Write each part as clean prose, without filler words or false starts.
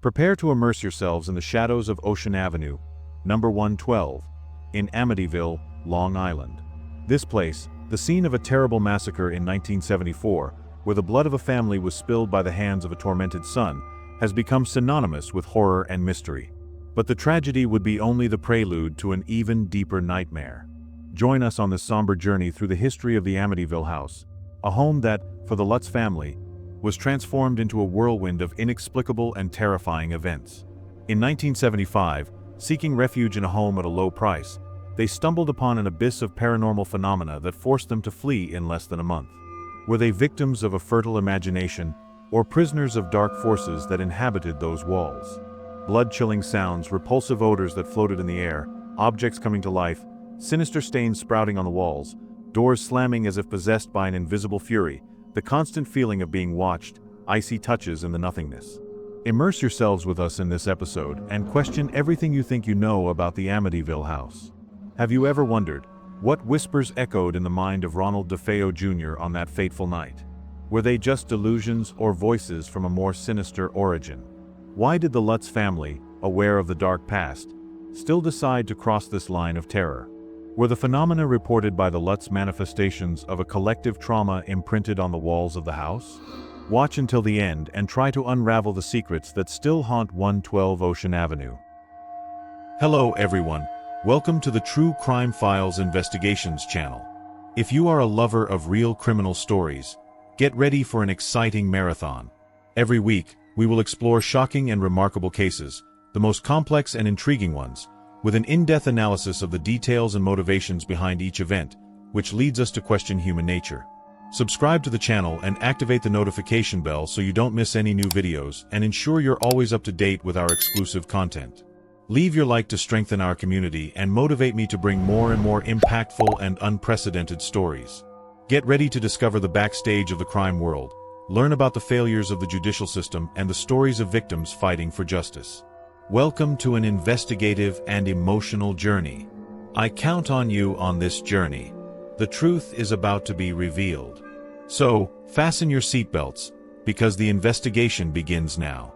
Prepare to immerse yourselves in the shadows of Ocean Avenue, number 112, in Amityville, Long Island. This place, the scene of a terrible massacre in 1974, where the blood of a family was spilled by the hands of a tormented son, has become synonymous with horror and mystery. But the tragedy would be only the prelude to an even deeper nightmare. Join us on this somber journey through the history of the Amityville house, a home that, for the Lutz family, was transformed into a whirlwind of inexplicable and terrifying events. In 1975, seeking refuge in a home at a low price, they stumbled upon an abyss of paranormal phenomena that forced them to flee in less than a month. Were they victims of a fertile imagination, or prisoners of dark forces that inhabited those walls? Blood-chilling sounds, repulsive odors that floated in the air, objects coming to life, sinister stains sprouting on the walls, doors slamming as if possessed by an invisible fury, the constant feeling of being watched, icy touches in the nothingness. Immerse yourselves with us in this episode and question everything you think you know about the Amityville house. Have you ever wondered what whispers echoed in the mind of Ronald DeFeo Jr. on that fateful night? Were they just delusions or voices from a more sinister origin? Why did the Lutz family, aware of the dark past, still decide to cross this line of terror? Were the phenomena reported by the Lutz manifestations of a collective trauma imprinted on the walls of the house? Watch until the end and try to unravel the secrets that still haunt 112 Ocean Avenue. Hello everyone, welcome to the True Crime Files Investigations channel. If you are a lover of real criminal stories, get ready for an exciting marathon. Every week, we will explore shocking and remarkable cases, the most complex and intriguing ones, with an in-depth analysis of the details and motivations behind each event, which leads us to question human nature. Subscribe to the channel and activate the notification bell so you don't miss any new videos, and ensure you're always up to date with our exclusive content. Leave your like to strengthen our community and motivate me to bring more and more impactful and unprecedented stories. Get ready to discover the backstage of the crime world, learn about the failures of the judicial system and the stories of victims fighting for justice. Welcome to an investigative and emotional journey. I count on you on this journey. The truth is about to be revealed. So, fasten your seatbelts, because the investigation begins now.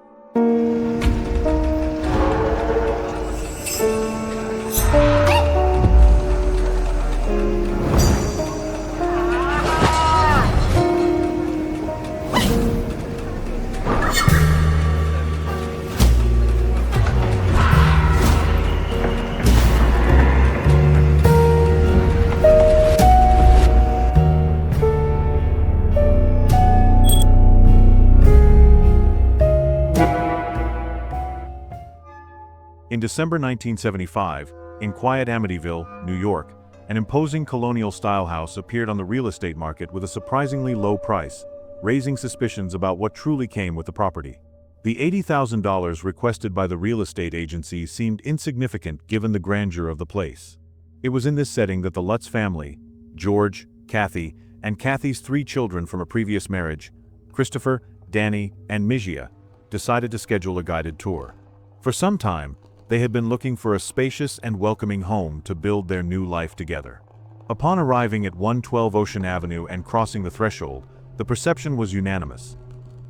In December 1975, in quiet Amityville, New York, an imposing colonial-style house appeared on the real estate market with a surprisingly low price, raising suspicions about what truly came with the property. The $80,000 requested by the real estate agency seemed insignificant given the grandeur of the place. It was in this setting that the Lutz family, George, Kathy, and Kathy's 3 children from a previous marriage, Christopher, Dani, and Misia, decided to schedule a guided tour. For some time, they had been looking for a spacious and welcoming home to build their new life together. Upon arriving at 112 Ocean Avenue and crossing the threshold, the perception was unanimous.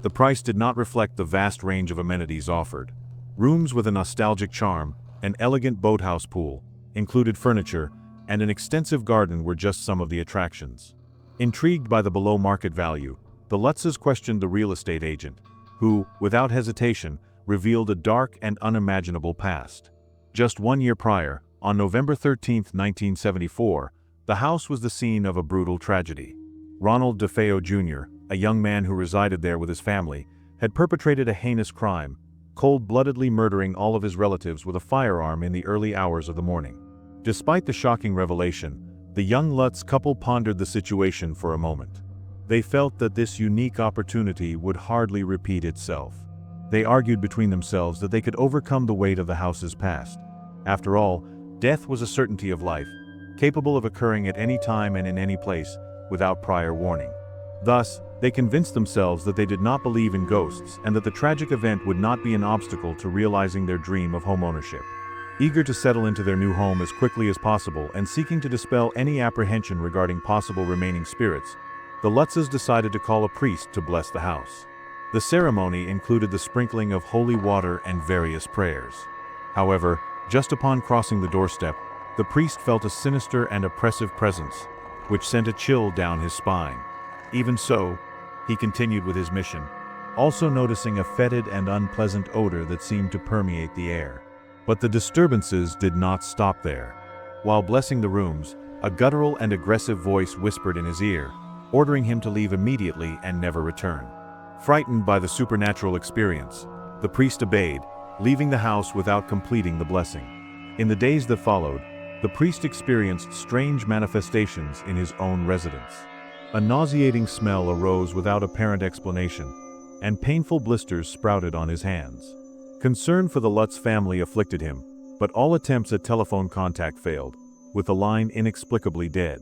The price did not reflect the vast range of amenities offered. Rooms with a nostalgic charm, an elegant boathouse pool, included furniture, and an extensive garden were just some of the attractions. Intrigued by the below-market value, the Lutzes questioned the real estate agent, who, without hesitation, revealed a dark and unimaginable past. Just 1 year prior, on November 13, 1974, the house was the scene of a brutal tragedy. Ronald DeFeo Jr., a young man who resided there with his family, had perpetrated a heinous crime, cold-bloodedly murdering all of his relatives with a firearm in the early hours of the morning. Despite the shocking revelation, the young Lutz couple pondered the situation for a moment. They felt that this unique opportunity would hardly repeat itself. They argued between themselves that they could overcome the weight of the house's past. After all, death was a certainty of life, capable of occurring at any time and in any place, without prior warning. Thus, they convinced themselves that they did not believe in ghosts and that the tragic event would not be an obstacle to realizing their dream of homeownership. Eager to settle into their new home as quickly as possible and seeking to dispel any apprehension regarding possible remaining spirits, the Lutzes decided to call a priest to bless the house. The ceremony included the sprinkling of holy water and various prayers. However, just upon crossing the doorstep, the priest felt a sinister and oppressive presence, which sent a chill down his spine. Even so, he continued with his mission, also noticing a fetid and unpleasant odor that seemed to permeate the air. But the disturbances did not stop there. While blessing the rooms, a guttural and aggressive voice whispered in his ear, ordering him to leave immediately and never return. Frightened by the supernatural experience, the priest obeyed, leaving the house without completing the blessing. In the days that followed, the priest experienced strange manifestations in his own residence. A nauseating smell arose without apparent explanation, and painful blisters sprouted on his hands. Concern for the Lutz family afflicted him, but all attempts at telephone contact failed, with the line inexplicably dead.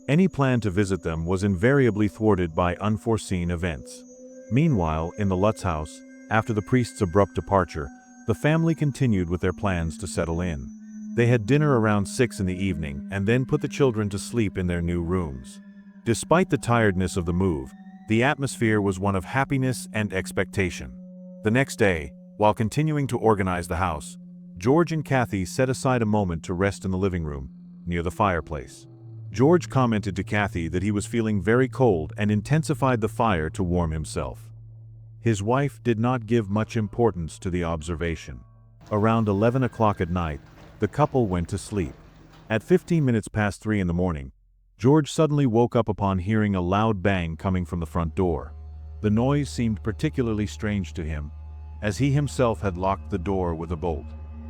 Any plan to visit them was invariably thwarted by unforeseen events. Meanwhile, in the Lutz house, after the priest's abrupt departure, the family continued with their plans to settle in. They had dinner around 6 in the evening and then put the children to sleep in their new rooms. Despite the tiredness of the move, the atmosphere was one of happiness and expectation. The next day, while continuing to organize the house, George and Kathy set aside a moment to rest in the living room, near the fireplace. George commented to Kathy that he was feeling very cold and intensified the fire to warm himself. His wife did not give much importance to the observation. Around 11 o'clock at night, the couple went to sleep. At 15 minutes past 3 in the morning, George suddenly woke up upon hearing a loud bang coming from the front door. The noise seemed particularly strange to him, as he himself had locked the door with a bolt.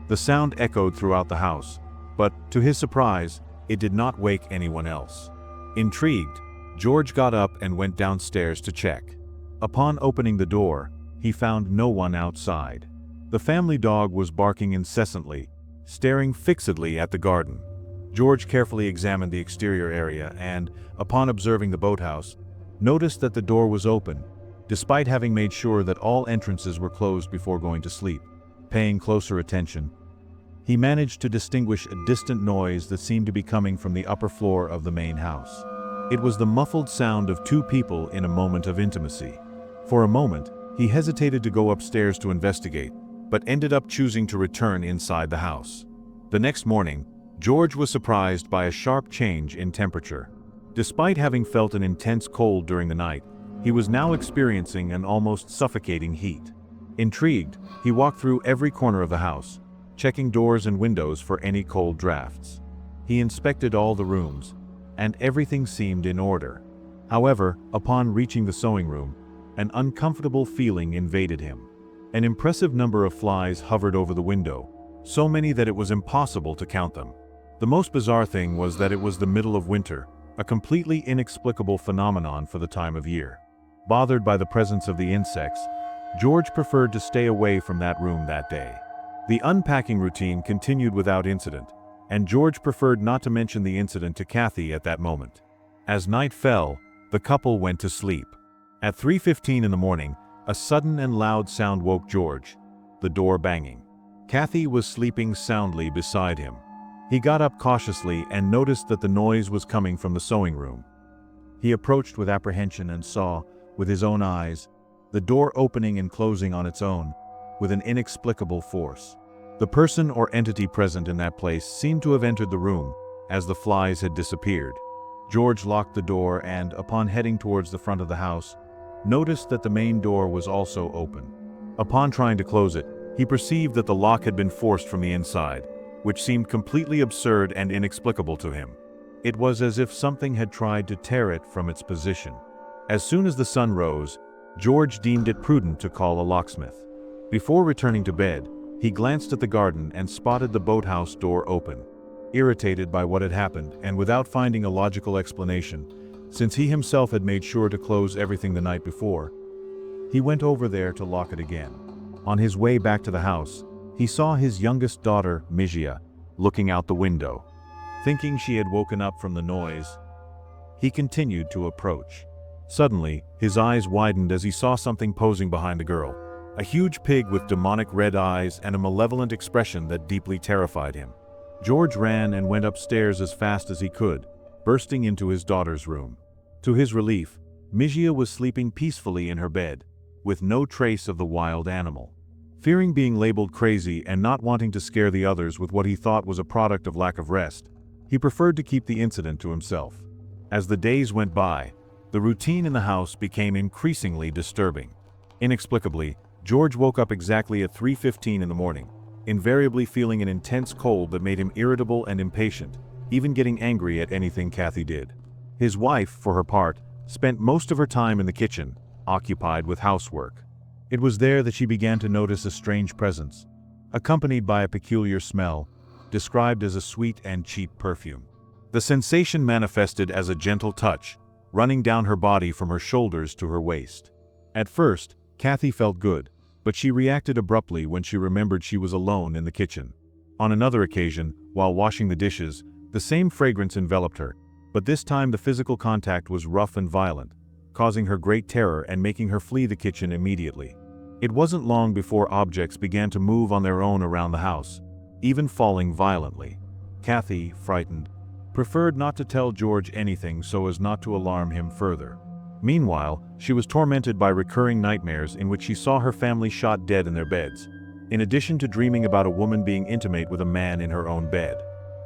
The sound echoed throughout the house, but, to his surprise, it did not wake anyone else. Intrigued, George got up and went downstairs to check. Upon opening the door, he found no one outside. The family dog was barking incessantly, staring fixedly at the garden. George carefully examined the exterior area and, upon observing the boathouse, noticed that the door was open, despite having made sure that all entrances were closed before going to sleep. Paying closer attention, he managed to distinguish a distant noise that seemed to be coming from the upper floor of the main house. It was the muffled sound of two people in a moment of intimacy. For a moment, he hesitated to go upstairs to investigate, but ended up choosing to return inside the house. The next morning, George was surprised by a sharp change in temperature. Despite having felt an intense cold during the night, he was now experiencing an almost suffocating heat. Intrigued, he walked through every corner of the house, checking doors and windows for any cold drafts. He inspected all the rooms, and everything seemed in order. However, upon reaching the sewing room, an uncomfortable feeling invaded him. An impressive number of flies hovered over the window, so many that it was impossible to count them. The most bizarre thing was that it was the middle of winter, a completely inexplicable phenomenon for the time of year. Bothered by the presence of the insects, George preferred to stay away from that room that day. The unpacking routine continued without incident, and George preferred not to mention the incident to Kathy at that moment. As night fell, the couple went to sleep. At 3:15 in the morning, a sudden and loud sound woke George, the door banging. Kathy was sleeping soundly beside him. He got up cautiously and noticed that the noise was coming from the sewing room. He approached with apprehension and saw, with his own eyes, the door opening and closing on its own, with an inexplicable force. The person or entity present in that place seemed to have entered the room, as the flies had disappeared. George locked the door and, upon heading towards the front of the house, noticed that the main door was also open. Upon trying to close it, he perceived that the lock had been forced from the inside, which seemed completely absurd and inexplicable to him. It was as if something had tried to tear it from its position. As soon as the sun rose, George deemed it prudent to call a locksmith. Before returning to bed, he glanced at the garden and spotted the boathouse door open. Irritated by what had happened and without finding a logical explanation, since he himself had made sure to close everything the night before, he went over there to lock it again. On his way back to the house, he saw his youngest daughter, Misia, looking out the window. Thinking she had woken up from the noise, he continued to approach. Suddenly, his eyes widened as he saw something posing behind the girl. A huge pig with demonic red eyes and a malevolent expression that deeply terrified him. George ran and went upstairs as fast as he could, bursting into his daughter's room. To his relief, Misia was sleeping peacefully in her bed, with no trace of the wild animal. Fearing being labeled crazy and not wanting to scare the others with what he thought was a product of lack of rest, he preferred to keep the incident to himself. As the days went by, the routine in the house became increasingly disturbing. Inexplicably, George woke up exactly at 3:15 in the morning, invariably feeling an intense cold that made him irritable and impatient, even getting angry at anything Kathy did. His wife, for her part, spent most of her time in the kitchen, occupied with housework. It was there that she began to notice a strange presence, accompanied by a peculiar smell, described as a sweet and cheap perfume. The sensation manifested as a gentle touch, running down her body from her shoulders to her waist. At first, Kathy felt good, but she reacted abruptly when she remembered she was alone in the kitchen. On another occasion, while washing the dishes, the same fragrance enveloped her, but this time the physical contact was rough and violent, causing her great terror and making her flee the kitchen immediately. It wasn't long before objects began to move on their own around the house, even falling violently. Kathy, frightened, preferred not to tell George anything so as not to alarm him further. Meanwhile, she was tormented by recurring nightmares in which she saw her family shot dead in their beds, in addition to dreaming about a woman being intimate with a man in her own bed.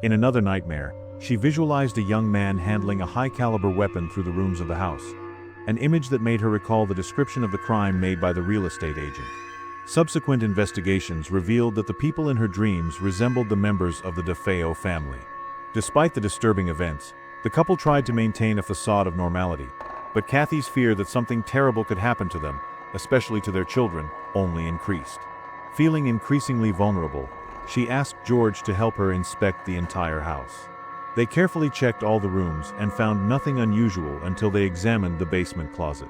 In another nightmare, she visualized a young man handling a high-caliber weapon through the rooms of the house, an image that made her recall the description of the crime made by the real estate agent. Subsequent investigations revealed that the people in her dreams resembled the members of the defeo family. Despite the disturbing events, the couple tried to maintain a facade of normality, but Kathy's fear that something terrible could happen to them, especially to their children, only increased. Feeling increasingly vulnerable, she asked George to help her inspect the entire house. They carefully checked all the rooms and found nothing unusual until they examined the basement closet.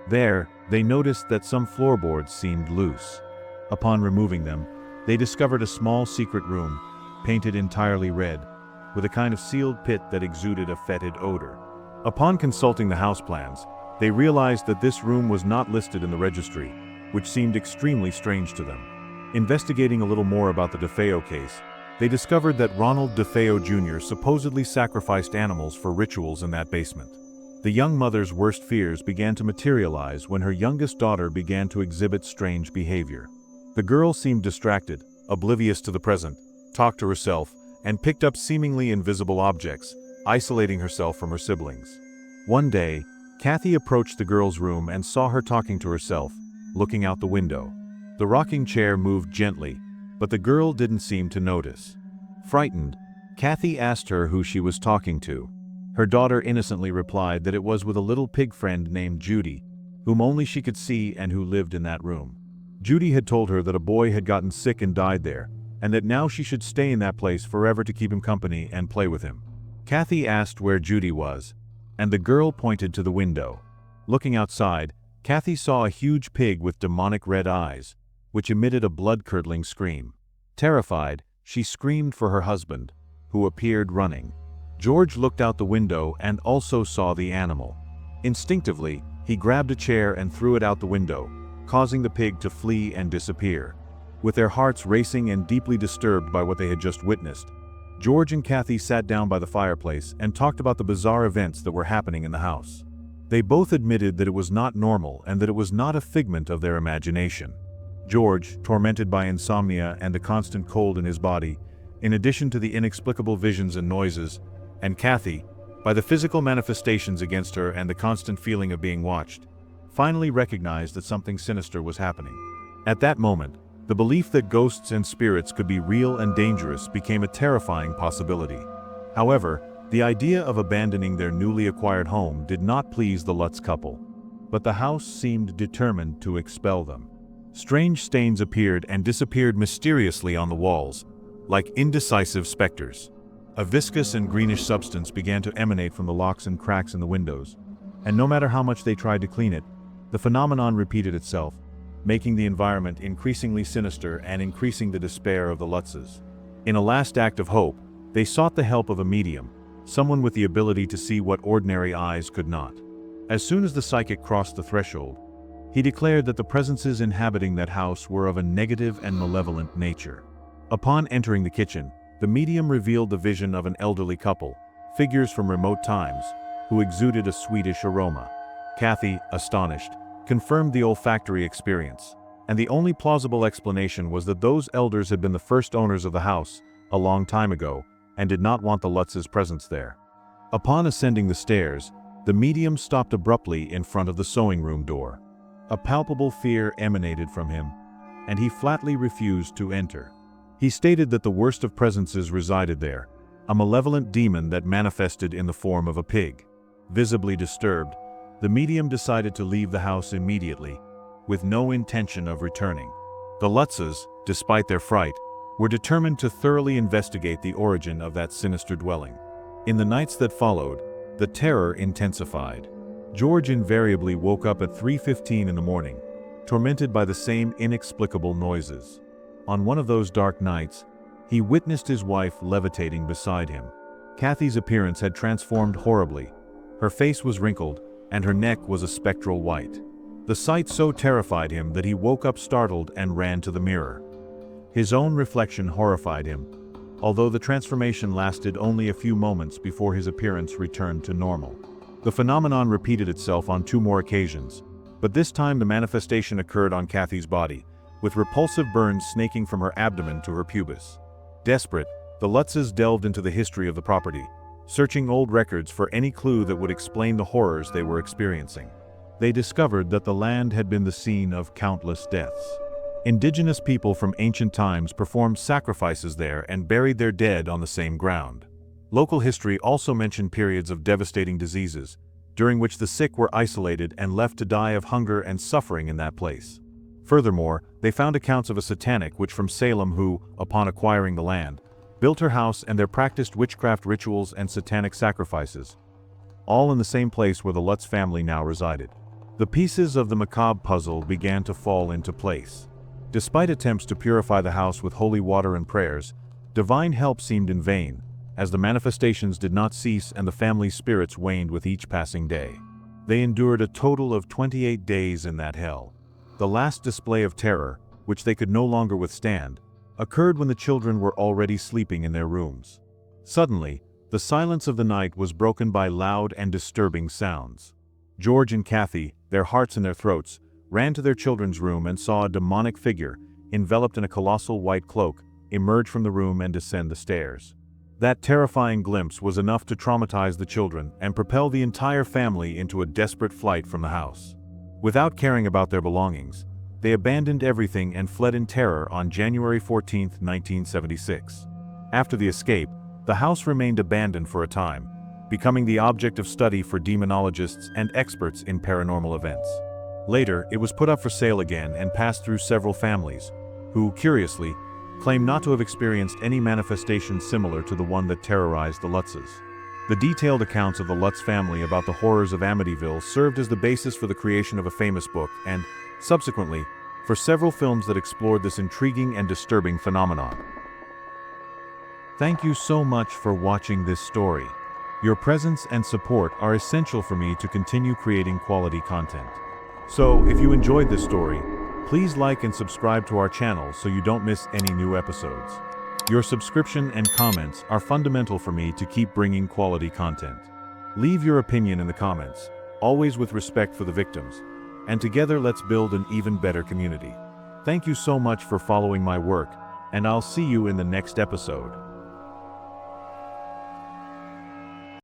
There, they noticed that some floorboards seemed loose. Upon removing them, they discovered a small secret room, painted entirely red, with a kind of sealed pit that exuded a fetid odor. Upon consulting the house plans, they realized that this room was not listed in the registry, which seemed extremely strange to them. Investigating a little more about the defeo case, they discovered that Ronald DeFeo Jr. supposedly sacrificed animals for rituals in that basement. The young mother's worst fears began to materialize when her youngest daughter began to exhibit strange behavior. The girl seemed distracted, oblivious to the present, talked to herself, and picked up seemingly invisible objects, isolating herself from her siblings. One day, Kathy approached the girl's room and saw her talking to herself, looking out the window. The rocking chair moved gently, but the girl didn't seem to notice. Frightened, Kathy asked her who she was talking to. Her daughter innocently replied that it was with a little pig friend named Judy, whom only she could see and who lived in that room. Judy had told her that a boy had gotten sick and died there, and that now she should stay in that place forever to keep him company and play with him. Kathy asked where Judy was, and the girl pointed to the window. Looking outside, Kathy saw a huge pig with demonic red eyes, which emitted a blood-curdling scream. Terrified, she screamed for her husband, who appeared running. George looked out the window and also saw the animal. Instinctively, he grabbed a chair and threw it out the window, causing the pig to flee and disappear. With their hearts racing and deeply disturbed by what they had just witnessed, George and Kathy sat down by the fireplace and talked about the bizarre events that were happening in the house. They both admitted that it was not normal and that it was not a figment of their imagination. George, tormented by insomnia and the constant cold in his body, in addition to the inexplicable visions and noises, and Kathy, by the physical manifestations against her and the constant feeling of being watched, finally recognized that something sinister was happening. At that moment, the belief that ghosts and spirits could be real and dangerous became a terrifying possibility. However, the idea of abandoning their newly acquired home did not please the Lutz couple, but the house seemed determined to expel them. Strange stains appeared and disappeared mysteriously on the walls, like indecisive specters. A viscous and greenish substance began to emanate from the locks and cracks in the windows, and no matter how much they tried to clean it, the phenomenon repeated itself, making the environment increasingly sinister and increasing the despair of the Lutzes. In a last act of hope, they sought the help of a medium, someone with the ability to see what ordinary eyes could not. As soon as the psychic crossed the threshold, he declared that the presences inhabiting that house were of a negative and malevolent nature. Upon entering the kitchen, the medium revealed the vision of an elderly couple, figures from remote times, who exuded a sweetish aroma. Kathy, astonished, confirmed the olfactory experience, and the only plausible explanation was that those elders had been the first owners of the house a long time ago and did not want the Lutz's presence there. Upon ascending the stairs, the medium stopped abruptly in front of the sewing room door. A palpable fear emanated from him, and he flatly refused to enter. He stated that the worst of presences resided there, a malevolent demon that manifested in the form of a pig. Visibly disturbed, the medium decided to leave the house immediately, with no intention of returning. The Lutzes, despite their fright, were determined to thoroughly investigate the origin of that sinister dwelling. In the nights that followed, the terror intensified. George invariably woke up at 3:15 in the morning, tormented by the same inexplicable noises. On one of those dark nights, he witnessed his wife levitating beside him. Kathy's appearance had transformed horribly. Her face was wrinkled, and her neck was a spectral white. The sight so terrified him that he woke up startled and ran to the mirror. His own reflection horrified him, although the transformation lasted only a few moments before his appearance returned to normal. The phenomenon repeated itself on 2 more occasions, but this time the manifestation occurred on Kathy's body, with repulsive burns snaking from her abdomen to her pubis. Desperate, the Lutzes delved into the history of the property, searching old records for any clue that would explain the horrors they were experiencing. They discovered that the land had been the scene of countless deaths. Indigenous people from ancient times performed sacrifices there and buried their dead on the same ground. Local history also mentioned periods of devastating diseases, during which the sick were isolated and left to die of hunger and suffering in that place. Furthermore, they found accounts of a satanic witch from Salem who, upon acquiring the land, built her house and there practiced witchcraft rituals and satanic sacrifices, all in the same place where the Lutz family now resided. The pieces of the macabre puzzle began to fall into place. Despite attempts to purify the house with holy water and prayers, divine help seemed in vain, as the manifestations did not cease and the family's spirits waned with each passing day. They endured a total of 28 days in that hell. The last display of terror, which they could no longer withstand, occurred when the children were already sleeping in their rooms. Suddenly, the silence of the night was broken by loud and disturbing sounds. George and Kathy, their hearts in their throats, ran to their children's room and saw a demonic figure, enveloped in a colossal white cloak, emerge from the room and descend the stairs. That terrifying glimpse was enough to traumatize the children and propel the entire family into a desperate flight from the house. Without caring about their belongings, they abandoned everything and fled in terror on January 14, 1976. After the escape, the house remained abandoned for a time, becoming the object of study for demonologists and experts in paranormal events. Later, it was put up for sale again and passed through several families, who, curiously, claim not to have experienced any manifestation similar to the one that terrorized the Lutzes. The detailed accounts of the Lutz family about the horrors of Amityville served as the basis for the creation of a famous book and, subsequently, for several films that explored this intriguing and disturbing phenomenon. Thank you so much for watching this story. Your presence and support are essential for me to continue creating quality content. So, if you enjoyed this story, please like and subscribe to our channel so you don't miss any new episodes. Your subscription and comments are fundamental for me to keep bringing quality content. Leave your opinion in the comments, always with respect for the victims, and together let's build an even better community. Thank you so much for following my work, and I'll see you in the next episode.